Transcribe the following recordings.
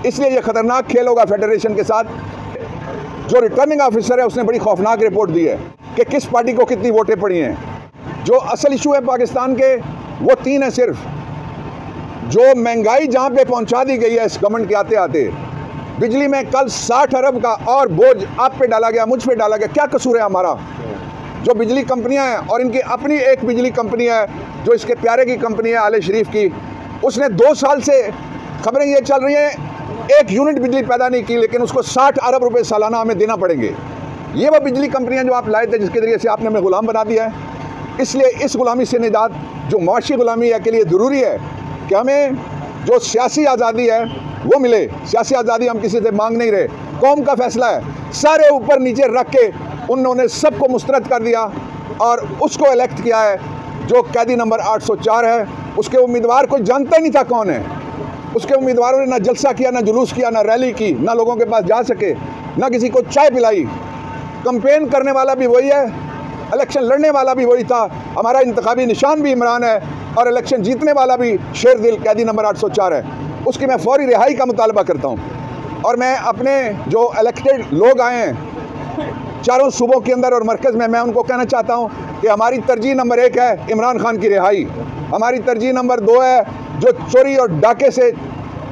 इसलिए ये खतरनाक खेल होगा फेडरेशन के साथ। जो रिटर्निंग ऑफिसर है उसने बड़ी खौफनाक रिपोर्ट दी है कि किस पार्टी को कितनी वोटें पड़ी हैं। जो असल इशू है पाकिस्तान के वो 3 है सिर्फ। जो महंगाई जहाँ पे पहुँचा दी गई है इस गवर्नमेंट के आते आते, बिजली में कल 60 अरब का और बोझ आप पे डाला गया, मुझ पे डाला गया। क्या कसूर है हमारा? जो बिजली कंपनियां हैं और इनकी अपनी एक बिजली कंपनी है जो इसके प्यारे की कंपनी है आले शरीफ की, उसने 2 साल से खबरें ये चल रही हैं 1 यूनिट बिजली पैदा नहीं की, लेकिन उसको 60 अरब रुपए सालाना हमें देना पड़ेंगे। ये वो बिजली कंपनियां जो आप लाए थे जिसके ज़रिए से आपने हमें गुलाम बना दिया है। इसलिए इस गुलामी से निजात जो मुआशी गुलामी है के लिए ज़रूरी है कि हमें जो सियासी आज़ादी है वो मिले। सियासी आज़ादी हम किसी से मांग नहीं रहे, कौम का फैसला है। सारे ऊपर नीचे रख के उन्होंने सबको मुस्तरद कर दिया और उसको इलेक्ट किया है जो कैदी नंबर 804 है। उसके उम्मीदवार कोई जानता ही नहीं था कौन है। उसके उम्मीदवारों ने ना जलसा किया, ना जुलूस किया, ना रैली की, ना लोगों के पास जा सके, ना किसी को चाय पिलाई। कंपेन करने वाला भी वही है, इलेक्शन लड़ने वाला भी वही था। हमारा इंतखाबी निशान भी इमरान है और इलेक्शन जीतने वाला भी शेर दिल कैदी नंबर 804 है। उसकी मैं फौरी रिहाई का मुतालबा करता हूँ। और मैं अपने जो इलेक्टेड लोग आए हैं चारों सूबों के अंदर और मरकज़ में, मैं उनको कहना चाहता हूँ कि हमारी तरजीह नंबर 1 है इमरान खान की रिहाई। हमारी तरजीह नंबर 2 है जो चोरी और डाके से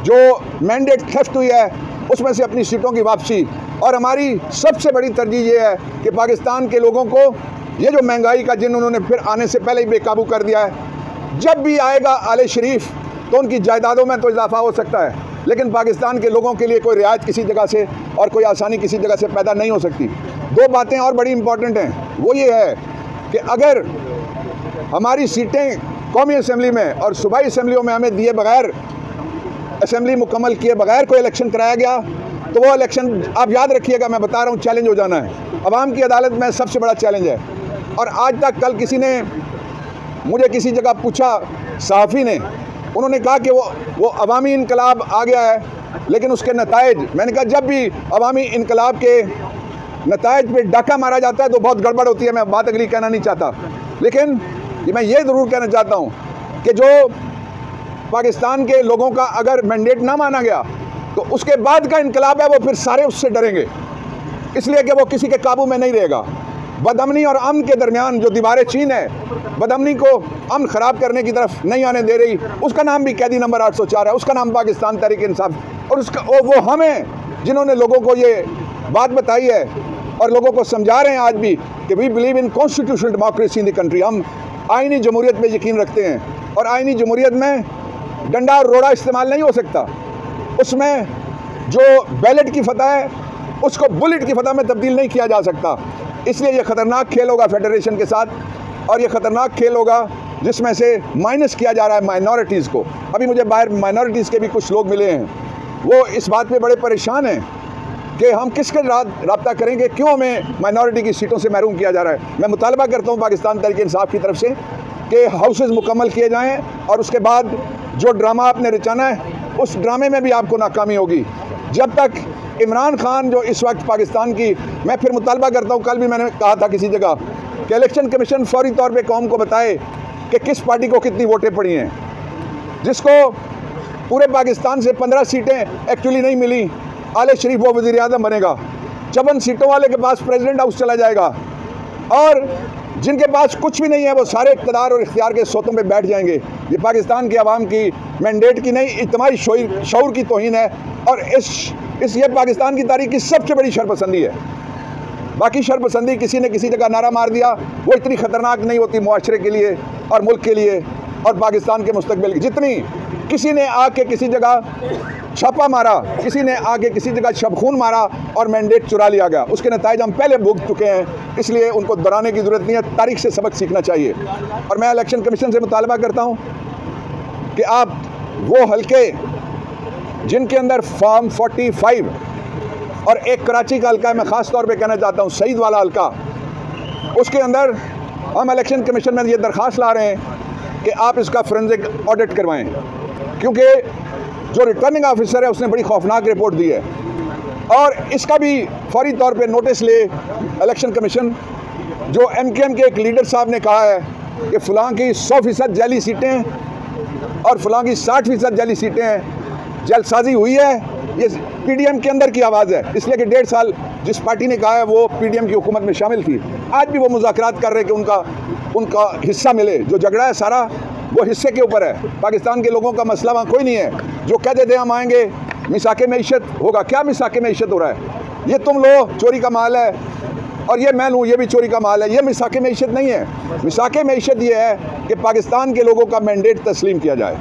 जो मैंडेट थेफ्ट हुई है उसमें से अपनी सीटों की वापसी। और हमारी सबसे बड़ी तरजीह ये है कि पाकिस्तान के लोगों को ये जो महंगाई का जिन उन्होंने फिर आने से पहले ही बेकाबू कर दिया है, जब भी आएगा आले शरीफ तो उनकी जायदादों में तो इजाफा हो सकता है, लेकिन पाकिस्तान के लोगों के लिए कोई रियायत किसी जगह से और कोई आसानी किसी जगह से पैदा नहीं हो सकती। 2 बातें और बड़ी इंपॉर्टेंट हैं, वो ये है कि अगर हमारी सीटें कौमी असम्बली में और सूबाई असम्बलियों में हमें दिए बगैर, असम्बली मुकम्मल किए बगैर कोई इलेक्शन कराया गया तो वो इलेक्शन आप याद रखिएगा, मैं बता रहा हूँ, चैलेंज हो जाना है। अवाम की अदालत में सबसे बड़ा चैलेंज है। और आज तक कल किसी ने मुझे किसी जगह पूछा, सहाफ़ी ने, उन्होंने कहा कि वो अवामी इनकलाब आ गया है, लेकिन उसके नतायज, मैंने कहा जब भी अवामी इनकलाब के नतायज पे डाका मारा जाता है तो बहुत गड़बड़ होती है। मैं बात अगली कहना नहीं चाहता, लेकिन मैं ये ज़रूर कहना चाहता हूँ कि जो पाकिस्तान के लोगों का अगर मैंडेट ना माना गया तो उसके बाद का इनकलाब है वो फिर सारे उससे डरेंगे, इसलिए कि वो किसी के काबू में नहीं रहेगा। बदअमनी और अमन के दरमियान जो दीवारें चीन है, बदअमनी को अमन ख़राब करने की तरफ नहीं आने दे रही, उसका नाम भी कैदी नंबर 804 है, उसका नाम पाकिस्तान तहरीक इंसाफ। और उसका वो हमें जिन्होंने लोगों को ये बात बताई है और लोगों को समझा रहे हैं आज भी कि we believe in constitutional democracy in the country. हम आइनी जमहूरियत में यकीन रखते हैं और आइनी जमहूरियत में डंडा और रोड़ा इस्तेमाल नहीं हो सकता। उसमें जो बैलेट की फतह है उसको बुलेट की फतह में तब्दील नहीं किया जा सकता। इसलिए ये ख़तरनाक खेल होगा फेडरेशन के साथ, और ये ख़तरनाक खेल होगा जिसमें से माइनस किया जा रहा है माइनॉरिटीज़ को। अभी मुझे बाहर माइनॉरिटीज़ के भी कुछ लोग मिले हैं, वो इस बात पे बड़े परेशान हैं कि हम किसके रब्ता करेंगे, क्यों हमें माइनॉरिटी की सीटों से महरूम किया जा रहा है। मैं मुतालबा करता हूँ पाकिस्तान तहरीक इंसाफ की तरफ से कि हाउसेज मुकम्मल किए जाएँ और उसके बाद जो ड्रामा आपने रचाना है उस ड्रामे में भी आपको नाकामी होगी। जब तक इमरान खान जो इस वक्त पाकिस्तान की, मैं फिर मुतालबा करता हूँ, कल भी मैंने कहा था किसी जगह कि इलेक्शन कमीशन फौरी तौर पे कौम को बताए कि किस पार्टी को कितनी वोटें पड़ी हैं। जिसको पूरे पाकिस्तान से 15 सीटें एक्चुअली नहीं मिली, आले शरीफ वो वज़ीर आज़म बनेगा। 54 सीटों वाले के पास प्रेसिडेंट हाउस चला जाएगा और जिनके पास कुछ भी नहीं है वो सारे इक़्तिदार और इख्तियार के सोतों पे बैठ जाएंगे। ये पाकिस्तान की आवाम की मैंडेट की नहीं, इज्तिमाई शऊर की तौहीन है और इस ये पाकिस्तान की तारीख की सबसे बड़ी शरपसंदी है। बाकी शरपसंदी किसी ने किसी जगह नारा मार दिया, वो इतनी ख़तरनाक नहीं होती मुआशरे के लिए और मुल्क के लिए और पाकिस्तान के मुस्तकबिल की, जितनी किसी ने आके किसी जगह छापा मारा, किसी ने आके किसी जगह शबखून मारा और मैंडेट चुरा लिया गया। उसके नताइज हम पहले भुगत चुके हैं, इसलिए उनको दोहराने की ज़रूरत नहीं है। तारीख से सबक सीखना चाहिए। और मैं इलेक्शन कमीशन से मुतालबा करता हूँ कि आप वो हल्के जिनके अंदर फॉर्म 45 और एक कराची का हल्का है, मैं ख़ास तौर पे कहना चाहता हूँ सईद वाला हल्का, उसके अंदर हम इलेक्शन कमीशन में ये दरख्वास्त ला रहे हैं कि आप इसका फोरेंसिक ऑडिट करवाएं, क्योंकि जो रिटर्निंग ऑफिसर है उसने बड़ी खौफनाक रिपोर्ट दी है। और इसका भी फौरी तौर पे नोटिस ले इलेक्शन कमीशन। जो MKM के एक लीडर साहब ने कहा है कि फ़लाँ की 100% जाली सीटें और फ़लाँ की 60% जाली सीटें हैं, जलसाजी हुई है ये पीडीएम के अंदर की आवाज़ है, इसलिए कि 1.5 साल जिस पार्टी ने कहा है वो पीडीएम की हुकूमत में शामिल थी, आज भी वो मुज़ाकरात कर रहे हैं कि उनका हिस्सा मिले। जो झगड़ा है सारा वो हिस्से के ऊपर है। पाकिस्तान के लोगों का मसला वहाँ कोई नहीं है। जो कह देते हम आएंगे मिसाके मैशत होगा, क्या मिसाके मैशत हो रहा है? ये तुम लो चोरी का माल है और ये मैं लूँ ये भी चोरी का माल है, ये मिसाके मैशत नहीं है। मिसाके मैशत ये है कि पाकिस्तान के लोगों का मैंडेट तस्लीम किया जाए।